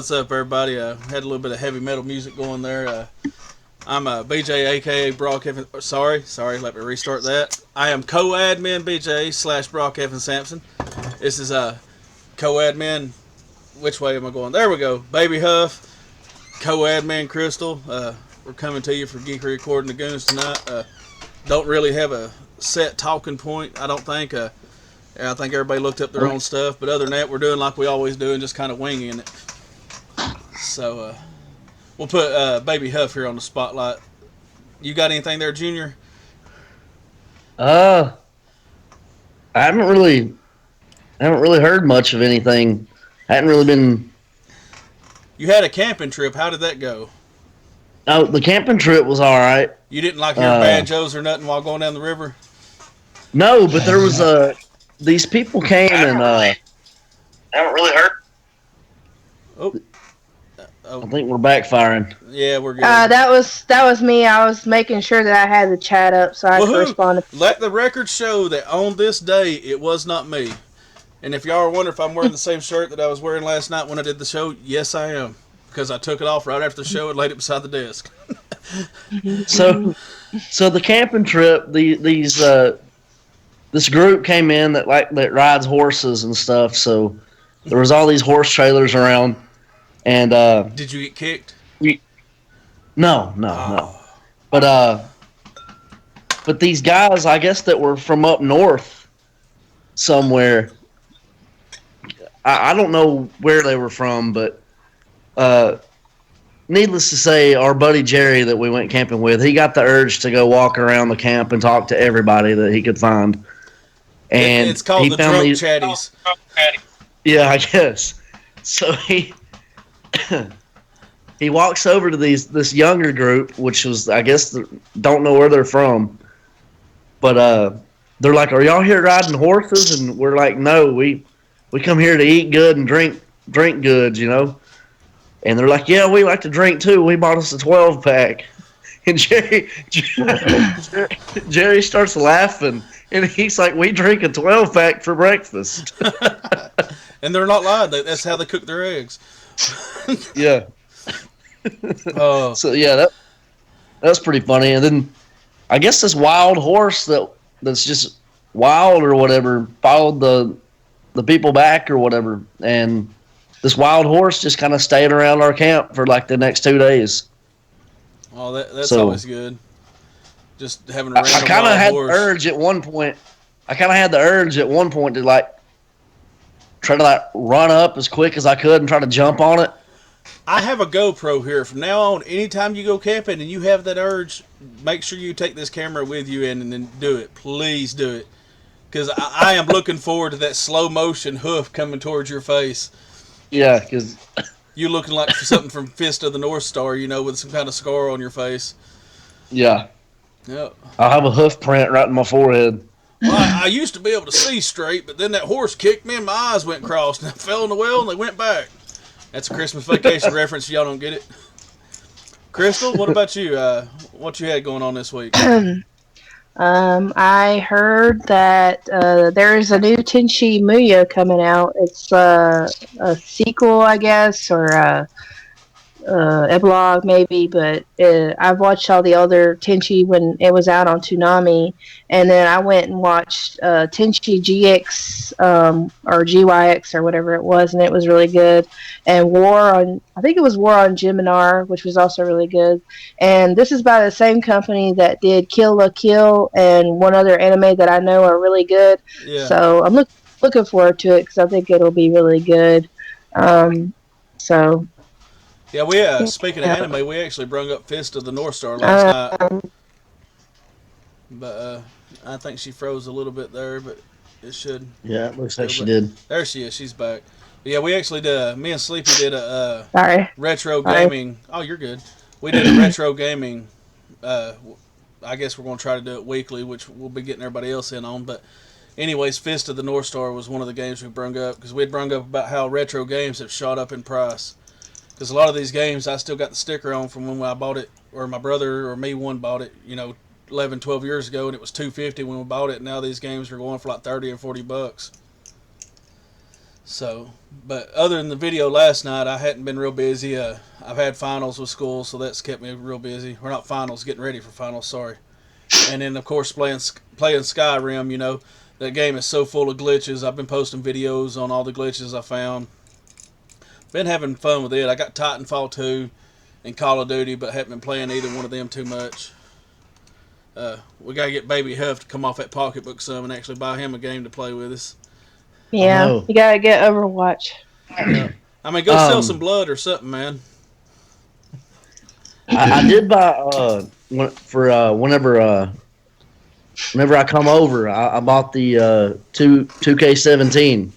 What's up, everybody? Had a little bit of heavy metal music going there. I'm BJ, aka Brock Evans. Sorry, let me restart that. I am co-admin BJ / Brock Evans Sampson. This is co-admin. Which way am I going? There we go. Baby Huff, co-admin Crystal. We're coming to you for Geekery According to Goons tonight. Don't really have a set talking point, I don't think. I think everybody looked up their own stuff, but other than that, we're doing like we always do and just kind of winging it. So, we'll put Baby Huff here on the spotlight. You got anything there, Junior? I haven't really heard much of anything. I hadn't really been. You had a camping trip. How did that go? Oh, the camping trip was all right. You didn't like hear banjos or nothing while going down the river? No, but there was these people came and I haven't really heard. Oh. I think we're backfiring. Yeah, we're good. That was me. I was making sure that I had the chat up so I could respond. Let the record show that on this day it was not me. And if y'all are wondering if I'm wearing the same shirt that I was wearing last night when I did the show, yes I am. Because I took it off right after the show and laid it beside the desk. So the camping trip, this group came in that rides horses and stuff. So there was all these horse trailers around. And did you get kicked? No. But these guys, I guess that were from up north somewhere. I don't know where they were from, but needless to say, our buddy Jerry that we went camping with, he got the urge to go walk around the camp and talk to everybody that he could find. And it's called the drunk chatties. Yeah, I guess. So he walks over to this younger group, which was, I guess, don't know where they're from. But they're like, "Are y'all here riding horses?" And we're like, "No, we come here to eat good and drink good, you know." And they're like, "Yeah, we like to drink too. We bought us a 12-pack." And Jerry starts laughing, and he's like, "We drink a 12-pack for breakfast." And they're not lying. That's how they cook their eggs. Yeah. So yeah, that's pretty funny. And then I guess this wild horse that's just wild or whatever followed the people back or whatever, and this wild horse just kind of stayed around our camp for like the next 2 days. Oh, that's always good. Just having a random I kind of had horse. the urge at one point. To like try to like run up as quick as I could and try to jump on it. I have a GoPro here. From now on, anytime you go camping and you have that urge, make sure you take this camera with you and then do it. Please do it. Because I am looking forward to that slow motion hoof coming towards your face. Yeah, because you looking like something from Fist of the North Star, you know, with some kind of scar on your face. Yeah. Yep. I'll have a hoof print right in my forehead. Well, I used to be able to see straight, but then that horse kicked me and my eyes went crossed and I fell in the well and they went back. That's a Christmas Vacation reference. Y'all don't get it. Crystal, what about you? What you had going on this week? I heard that there is a new Tenchi Muyo coming out. It's a sequel, I guess, or a epilogue maybe, but I've watched all the other Tenchi when it was out on Toonami, and then I went and watched Tenchi GX or GYX or whatever it was, and it was really good. And I think it was War on Geminar, which was also really good. And this is by the same company that did Kill la Kill and one other anime that I know are really good. Yeah. So I'm looking forward to it because I think it'll be really good. So. Yeah, we speaking of anime, we actually brung up Fist of the North Star last night. But I think she froze a little bit there, but it should. Yeah, it looks like she did. There she is. She's back. But yeah, we actually did. Me and Sleepy did a retro Sorry. gaming. Oh, you're good. We did a retro gaming. I guess we're going to try to do it weekly, which we'll be getting everybody else in on. But anyways, Fist of the North Star was one of the games we brung up because we had brung up about how retro games have shot up in price. Because a lot of these games, I still got the sticker on from when I bought it, or my brother or me one bought it, 11, 12 years ago, and it was $250 when we bought it. And now these games are going for like $30 and $40. So, but other than the video last night, I hadn't been real busy. I've had finals with school, so that's kept me real busy. Or not finals, getting ready for finals. Sorry. And then of course playing Skyrim. You know, that game is so full of glitches. I've been posting videos on all the glitches I found. Been having fun with it. I got Titanfall 2 and Call of Duty, but haven't been playing either one of them too much. We gotta get Baby Huff to come off that pocketbook some and actually buy him a game to play with us. I Yeah, know. you gotta get Overwatch. Yeah. I mean, go sell some blood or something, man. I did buy whenever I come over, I bought the 2K17.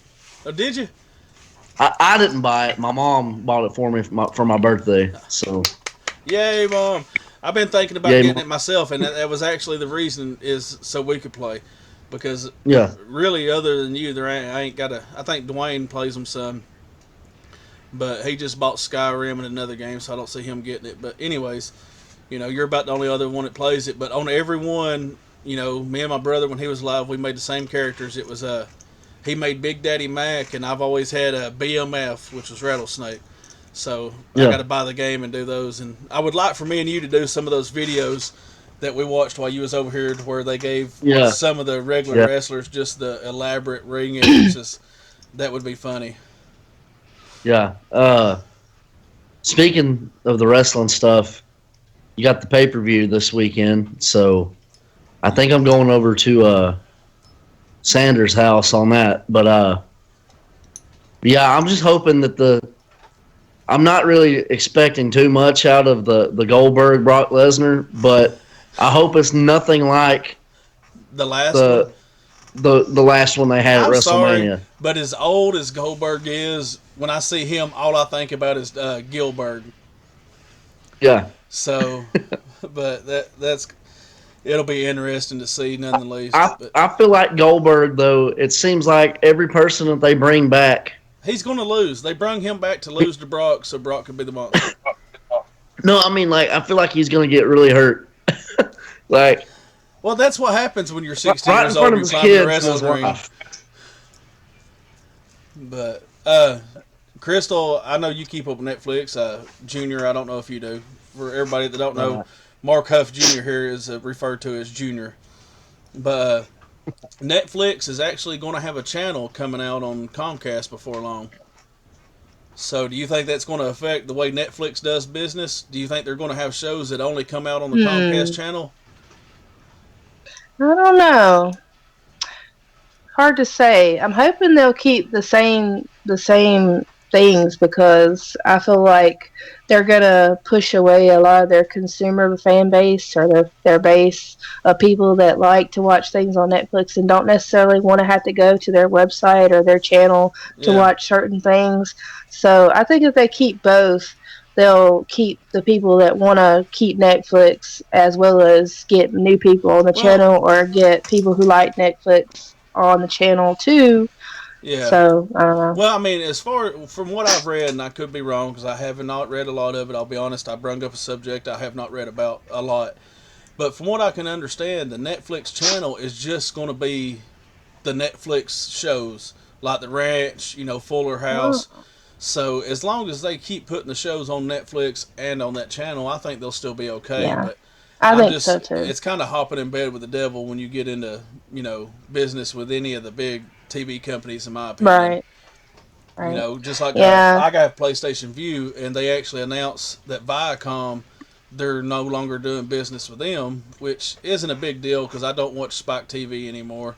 Oh, did you? I didn't buy it. My mom bought it for me for my birthday. So Yay, Mom. I've been thinking about Yay, getting Mom. it myself, and that was actually the reason is so we could play. Because yeah, really, other than you, I ain't got a. I think Dwayne plays them some, but he just bought Skyrim and another game, so I don't see him getting it. But anyways, you know, you're about the only other one that plays it. But on every one, you know, me and my brother, when he was alive, we made the same characters. It was he made Big Daddy Mac, and I've always had a BMF, which was Rattlesnake. So I Yeah. got to buy the game and do those. And I would like for me and you to do some of those videos that we watched while you was over here, where they gave Yeah. some of the regular Yeah. wrestlers just the elaborate ring entrances. That would be funny. yeah. Speaking of the wrestling stuff, you got the pay-per-view this weekend, so I think I'm going over to Sanders' house on that. But yeah, I'm just hoping that I'm not really expecting too much out of the Goldberg Brock Lesnar, but I hope it's nothing like The last one. the the last one they had at I'm sorry, WrestleMania. but as old as Goldberg is, when I see him, all I think about is Gilbert. Yeah, So, but that's it'll be interesting to see, none the least. But I feel like Goldberg though. It seems like every person that they bring back. he's going to lose. They brung him back to lose to Brock, so Brock could be the monster. No, I mean like I feel like he's going to get really hurt. Like Well, that's what happens when you're 16 right in years front old of and his you climb the kids and wrestling his ring. wife. But Crystal, I know you keep up with Netflix. Junior, I don't know if you do. For everybody that don't know, Mark Huff Jr. here is referred to as Junior. But Netflix is actually going to have a channel coming out on Comcast before long. So do you think that's going to affect the way Netflix does business? Do you think they're going to have shows that only come out on the Comcast channel? I don't know. Hard to say. I'm hoping they'll keep the same things, because I feel like they're gonna push away a lot of their consumer fan base, or their base of people that like to watch things on Netflix and don't necessarily want to have to go to their website or their channel to watch certain things. So I think if they keep both, they'll keep the people that want to keep Netflix, as well as get new people on the channel, or get people who like Netflix on the channel too. Yeah. So I don't know. Well, I mean, as far from what I've read, and I could be wrong because I have not read a lot of it. I'll be honest. I brung up a subject I have not read about a lot, but from what I can understand, the Netflix channel is just going to be the Netflix shows like The Ranch, you know, Fuller House. So as long as they keep putting the shows on Netflix and on that channel, I think they'll still be okay. Yeah, But I think so too. It's kind of hopping in bed with the devil when you get into, you know, business with any of the big TV companies, in my opinion. Right. You know, just like Yeah. I got PlayStation View, and they actually announced that Viacom, they're no longer doing business with them, which isn't a big deal because I don't watch Spike TV anymore.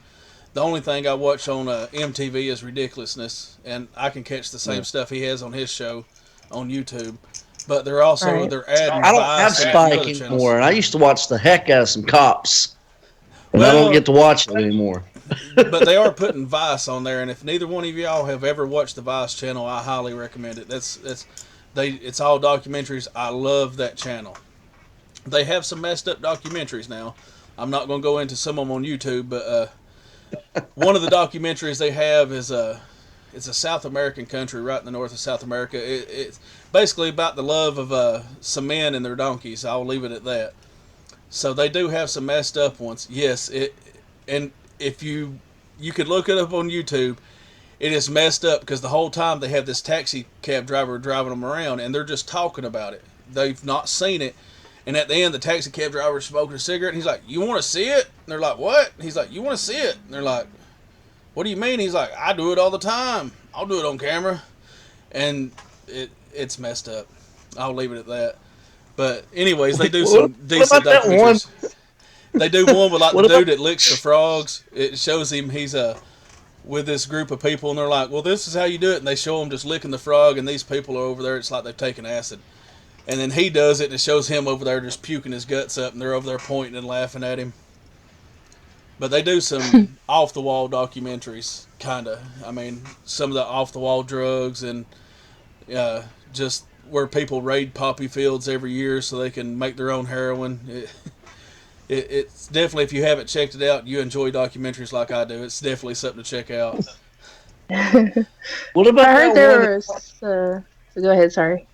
The only thing I watch on MTV is Ridiculousness, and I can catch the same stuff he has on his show on YouTube. But they're also they're adding. I don't have Vice and Spike other anymore, channels. and I used to watch the heck out of some Cops, and I Well- don't get to watch it anymore. But they are putting Vice on there, and if neither one of y'all have ever watched the Vice channel, I highly recommend it. It's all documentaries. I love that channel. They have some messed up documentaries now. I'm not going to go into some of them on YouTube, but one of the documentaries they have is it's a South American country right in the north of South America. It's basically about the love of some men and their donkeys. I'll leave it at that. So they do have some messed up ones. Yes, and if you could look it up on YouTube, It is messed up because the whole time they have this taxi cab driver driving them around, and they're just talking about it. They've not seen it. And at the end, the taxi cab driver is smoking a cigarette, and he's like, "You want to see it?" And they're like, "What?" And he's like, "You want to see it?" And they're like, "What do you mean?" He's like, "I do it all the time. I'll do it on camera." And it's messed up. I'll leave it at that. But anyways, they do some decent documentaries. They do one with like the dude that licks the frogs. It shows him he's with this group of people, and they're like, "Well, this is how you do it." And they show him just licking the frog, and these people are over there. It's like they've taken acid. And then he does it, and it shows him over there just puking his guts up, and they're over there pointing and laughing at him. But they do some off-the-wall documentaries, kind of. I mean, some of the off-the-wall drugs and just where people raid poppy fields every year so they can make their own heroin. It's definitely, if you haven't checked it out, you enjoy documentaries like I do, it's definitely something to check out. What about I heard that there one? was. Go ahead. Sorry.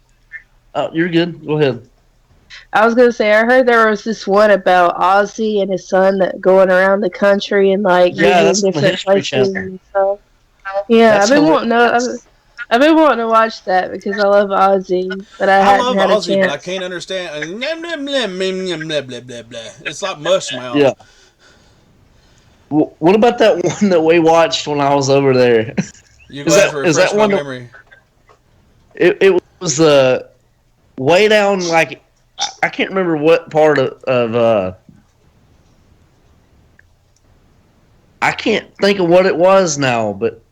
Oh, you're good. Go ahead. I was gonna say I heard there was this one about Ozzy and his son that going around the country and like Yeah, visiting that's on the different History places Channel. and stuff. Yeah, That's I've been wanting to watch that because I love Ozzy, but I I hadn't love had a Ozzy, but I chance. can't understand. Blah, blah, blah, blah. It's like mush mouth. Yeah. What about that one that we watched when I was over there? You're glad to Is refresh that my one? memory. It was way down, like I can't remember what part of I can't think of what it was now, but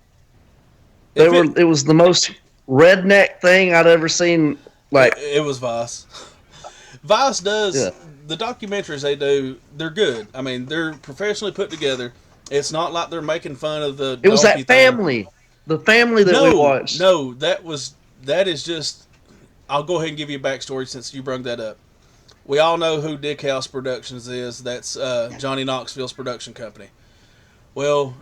it was the most redneck thing I'd ever seen. Like, it was Vice. Vice does the documentaries they do. They're good. I mean, they're professionally put together. It's not like they're making fun of the it was donkey that thing. family, the family that we watched. No, that is just. I'll go ahead and give you a backstory since you brought that up. We all know who Dick House Productions is. That's Johnny Knoxville's production company. Well,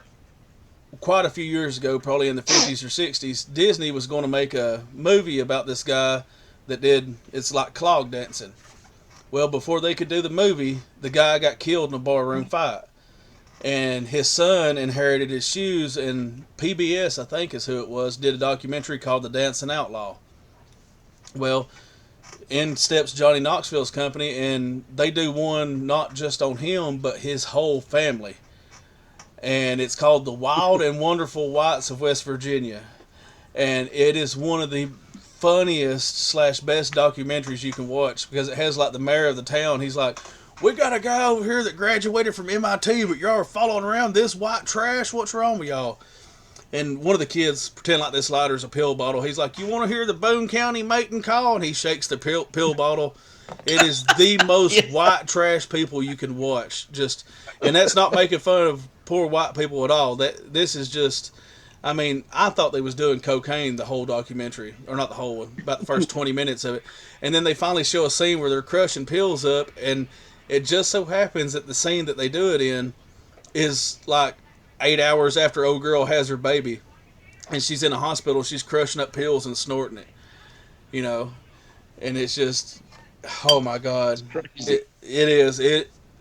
quite a few years ago, probably in the 50s or 60s, Disney was going to make a movie about this guy that did, it's like clog dancing. Well, before they could do the movie, the guy got killed in a barroom fight. And his son inherited his shoes, and PBS, I think is who it was, did a documentary called The Dancing Outlaw. Well, in steps Johnny Knoxville's company, and they do one not just on him, but his whole family. And it's called The Wild and Wonderful Whites of West Virginia. And it is one of the funniest / best documentaries you can watch because it has like the mayor of the town. He's like, "We got a guy over here that graduated from MIT, but y'all are following around this white trash. What's wrong with y'all?" And one of the kids pretend like this lighter's a pill bottle. He's like, "You want to hear the Boone County mating call?" And he shakes the pill bottle. It is the most white trash people you can watch. Just, and that's not making fun of poor white people at all. This is just, I mean, I thought they was doing cocaine the whole documentary, or not the whole one, about the first 20 minutes of it. And then they finally show a scene where they're crushing pills up, and it just so happens that the scene that they do it in is like 8 hours after old girl has her baby, and she's in a hospital. She's crushing up pills and snorting it, you know, and it's just, oh my god, it is.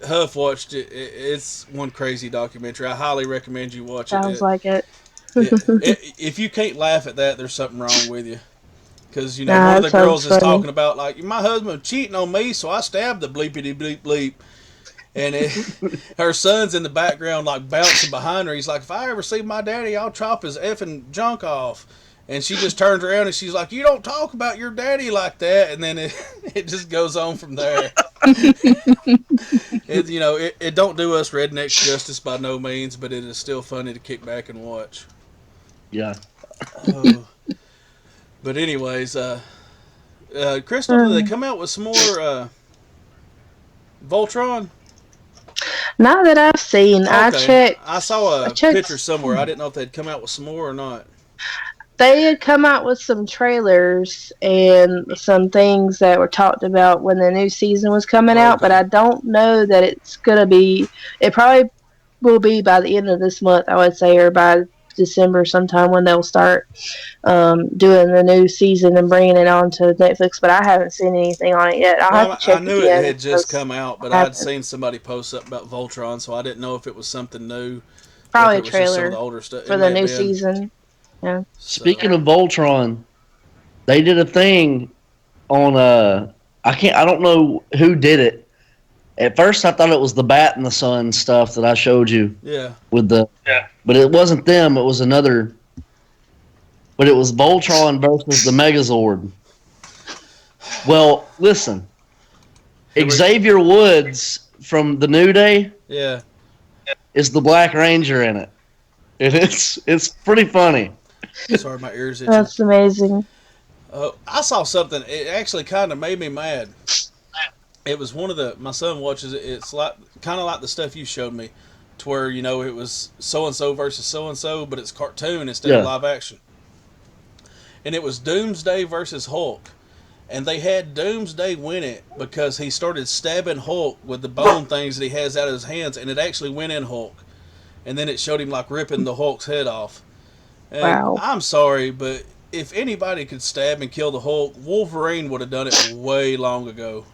Huff watched it. It's one crazy documentary. I highly recommend you watch it. Sounds like it. If you can't laugh at that, there's something wrong with you. Because, you know, Nah, one of that the girls sounds is funny. talking about, like, my husband was cheating on me, so I stabbed the bleepity bleep bleep. And her son's in the background, like, bouncing behind her. He's like, "If I ever see my daddy, I'll chop his effing junk off." And she just turns around and she's like, "You don't talk about your daddy like that." And then it just goes on from there. You know, it don't do us rednecks justice by no means, but it is still funny to kick back and watch. Yeah. Oh. But anyways, Crystal, did they come out with some more Voltron? Not that I've seen. Okay. I checked. I saw I a checked. picture somewhere. I didn't know if they'd come out with some more or not. They had come out with some trailers and some things that were talked about when the new season was coming out, but I don't know that it's gonna be. It probably will be by the end of this month, I would say, or by December sometime when they'll start doing the new season and bringing it on to Netflix. But I haven't seen anything on it yet. I'll have to check I knew again. it had just come out, but I'd seen somebody post up about Voltron, so I didn't know if it was something new. Probably or a if it was just some of trailer the older stuff for the new season. Yeah. So Speaking of Voltron, they did a thing on I don't know who did it. At first I thought it was the Bat in the Sun stuff that I showed you yeah, with the but it wasn't them, it was another, but it was Voltron versus the Megazord. Well, listen, here we Xavier Woods from the New Day yeah. is the Black Ranger in it. And it's pretty funny. Sorry, my ears itching. That's amazing. I saw something. It actually kind of made me mad. It was one of the my son watches it. It's like kind of like the stuff you showed me, to where it was so and so versus so and so, but it's cartoon instead of Yeah. live action. And it was Doomsday versus Hulk, and they had Doomsday win it because he started stabbing Hulk with the bone things that he has out of his hands, and it actually went in Hulk. And then it showed him like ripping the Hulk's head off. And Wow. I'm sorry, but if anybody could stab and kill the Hulk, Wolverine would have done it way long ago.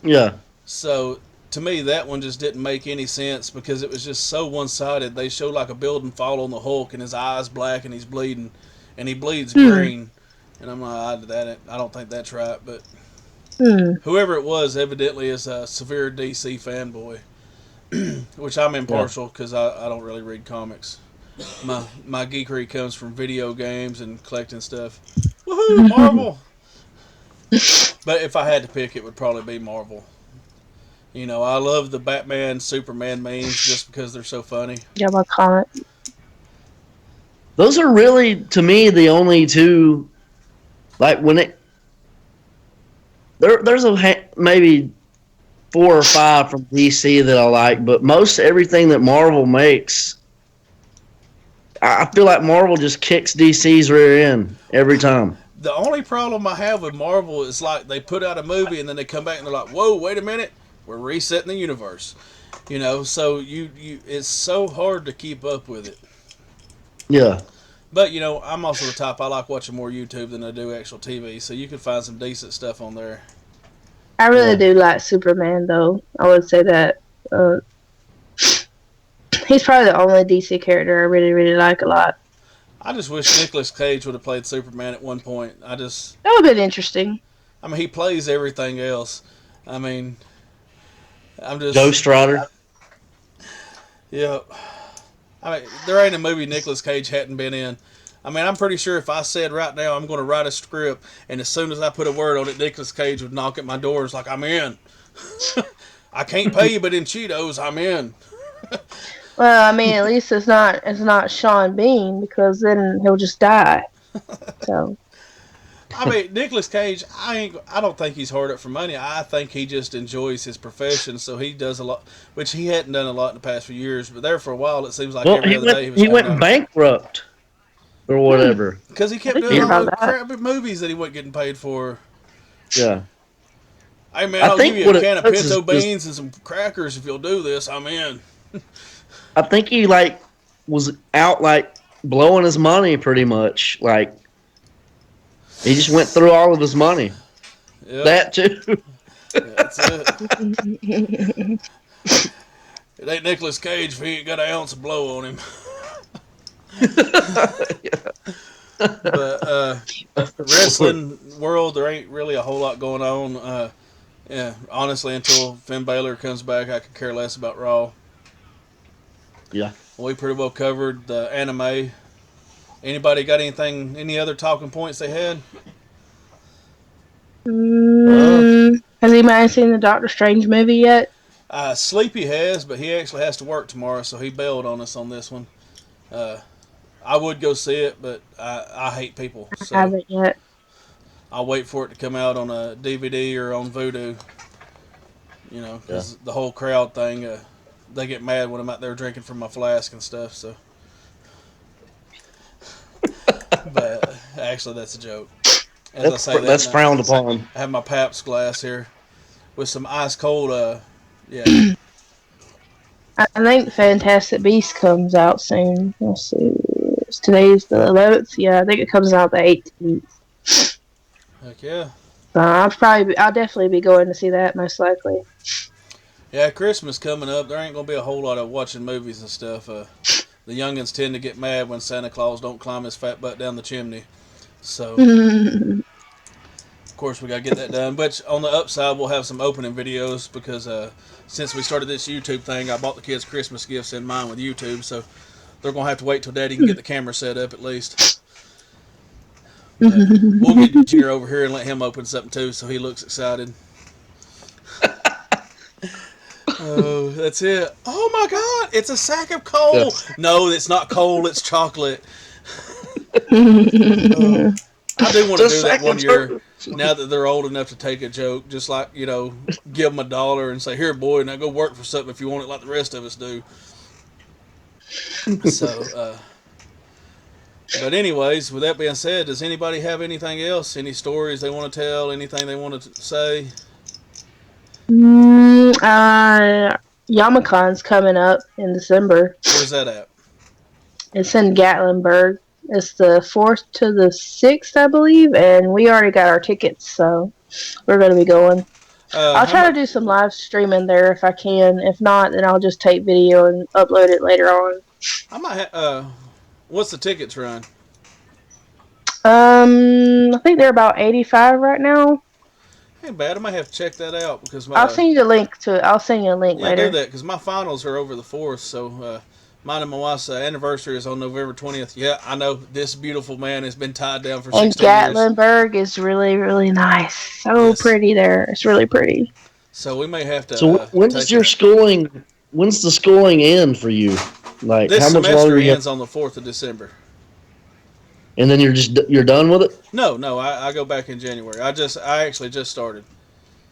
Yeah. So to me, that one just didn't make any sense because it was just so one-sided. They showed like a building fall on the Hulk, and his eyes black, and he's bleeding, and he bleeds green. And I'm like, I don't think that's right. But whoever it was, evidently is a severe DC fanboy, which I'm impartial because I don't really read comics. My geekery comes from video games and collecting stuff. Woohoo, Marvel! But if I had to pick, it would probably be Marvel. I love the Batman, Superman memes just because they're so funny. Yeah, my comment. Those are really, to me, the only two. Like when there's maybe 4 or 5 from DC that I like, but most everything that Marvel makes, I feel like Marvel just kicks DC's rear end every time. The only problem I have with Marvel is like they put out a movie and then they come back and they're like, "Whoa, wait a minute, we're resetting the universe." So it's so hard to keep up with it. Yeah. But I'm also the type I like watching more YouTube than I do actual TV, so you can find some decent stuff on there. I really do like Superman, though. I would say that he's probably the only DC character I really, really like a lot. I just wish Nicolas Cage would have played Superman at one point. That would have been interesting. I mean, he plays everything else. I mean, I'm just Ghost Rider. Yeah. I mean, there ain't a movie Nicolas Cage hadn't been in. I mean, I'm pretty sure if I said right now I'm going to write a script, and as soon as I put a word on it, Nicolas Cage would knock at my door. It's like, I'm in. I can't pay you, but in Cheetos, I'm in. Well, I mean, at least it's not Sean Bean, because then he'll just die. So. I mean, Nicolas Cage, I don't think he's hard up for money. I think he just enjoys his profession, so he does a lot, which he hadn't done a lot in the past few years. But there for a while, it seems like every other day he went bankrupt or whatever. Because he kept doing all the crappy movies that he wasn't getting paid for. Yeah. Hey man, I'll give you a can of pinto beans and some crackers if you'll do this. I'm in. I think he was out blowing his money pretty much. He just went through all of his money. Yep. That too. That's it. It ain't Nicolas Cage if he ain't got an ounce of blow on him. But wrestling world, there ain't really a whole lot going on. Honestly, until Finn Balor comes back, I could care less about Raw. Yeah. We pretty well covered the anime. Anybody got any other talking points they had? Has anybody seen the Doctor Strange movie yet? Sleepy has, but he actually has to work tomorrow, so he bailed on us on this one. I would go see it, but I hate people. So I haven't yet. I'll wait for it to come out on a DVD or on Vudu. Because the whole crowd thing, they get mad when I'm out there drinking from my flask and stuff. So, but actually, that's a joke. That's frowned upon. I have my Pabst glass here with some ice cold. I think Fantastic Beast comes out soon. Let's see. Today's the 11th. Yeah, I think it comes out the 18th. Heck yeah. I'll definitely be going to see that, most likely. Yeah, Christmas coming up. There ain't gonna be a whole lot of watching movies and stuff. the youngins tend to get mad when Santa Claus don't climb his fat butt down the chimney. So, of course, we got to get that done. But on the upside, we'll have some opening videos because since we started this YouTube thing, I bought the kids Christmas gifts in mine with YouTube. So they're going to have to wait till Daddy can get the camera set up at least. But we'll get Junior over here and let him open something too so he looks excited. Oh, that's it. Oh my God, it's a sack of coal. Yes. No, it's not coal, it's chocolate. I do want to do that one year now that they're old enough to take a joke. Just like, you know, give them $1 and say, here, boy, now go work for something if you want it like the rest of us do. So, but anyways, with that being said, does anybody have anything else? Any stories they want to tell? Anything they want to say? Yamacon's coming up in December. Where's that at? It's in Gatlinburg. It's the 4th to the 6th, I believe, and we already got our tickets, so we're going to be going. I'll try to do some live streaming there if I can. If not, then I'll just take video and upload it later on. I might. What's the tickets run? I think they're about 85 right now. Ain't bad. I might have to check that out because I'll send you a link to it. I'll send you a link later. Yeah, do that because my finals are over the 4th, so mine and my wife's anniversary is on November 20th. Yeah, I know this beautiful man has been tied down for 16 years. And Gatlinburg is really, really nice. So pretty there. It's really pretty. So we may have to. So when's your schooling? When's the schooling end for you? Like this how much semester longer ends on the 4th of December. And then you're done with it? No, I go back in January. I actually just started.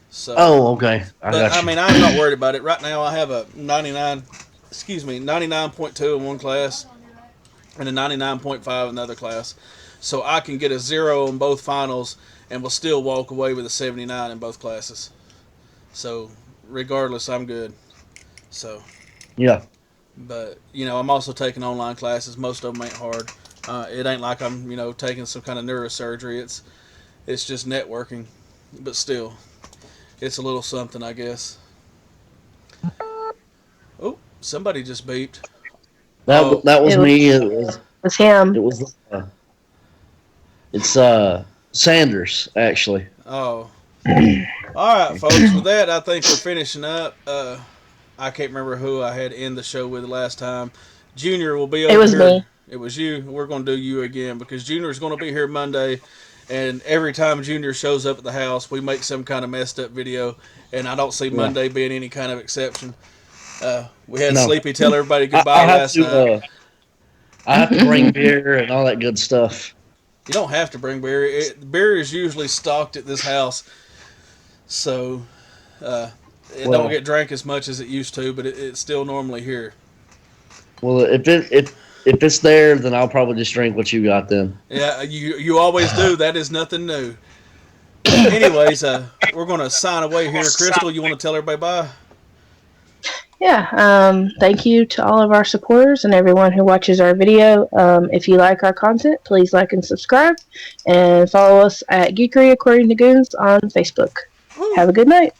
So. Oh, okay. I mean, I'm not worried about it. Right now, I have a 99.2 in one class and a 99.5 in another class. So I can get a 0 in both finals and will still walk away with a 79 in both classes. So regardless, I'm good. So. Yeah. But, you know, I'm also taking online classes. Most of them ain't hard. It ain't like I'm, you know, taking some kind of neurosurgery. It's just networking. But still, it's a little something, I guess. Oh, somebody just beeped. That was me. It was him. It was. It's Sanders, actually. Oh. All right, folks. With that, I think we're finishing up. I can't remember who I had in the show with last time. Junior will be over here. It was me. It was you. We're going to do you again because Junior's going to be here Monday, and every time Junior shows up at the house, we make some kind of messed up video, and I don't see Monday being any kind of exception. We had Sleepy tell everybody goodbye last night. I have to bring beer and all that good stuff. You don't have to bring beer. Beer is usually stocked at this house, so it don't get drank as much as it used to, but it's still normally here. Well, if it's there, then I'll probably just drink what you got then. Yeah, you always do. That is nothing new. Anyways, we're going to sign away here. Crystal, you want to tell everybody bye? Yeah, thank you to all of our supporters and everyone who watches our video. If you like our content, please like and subscribe. And follow us at Geekery According to Goons on Facebook. Have a good night.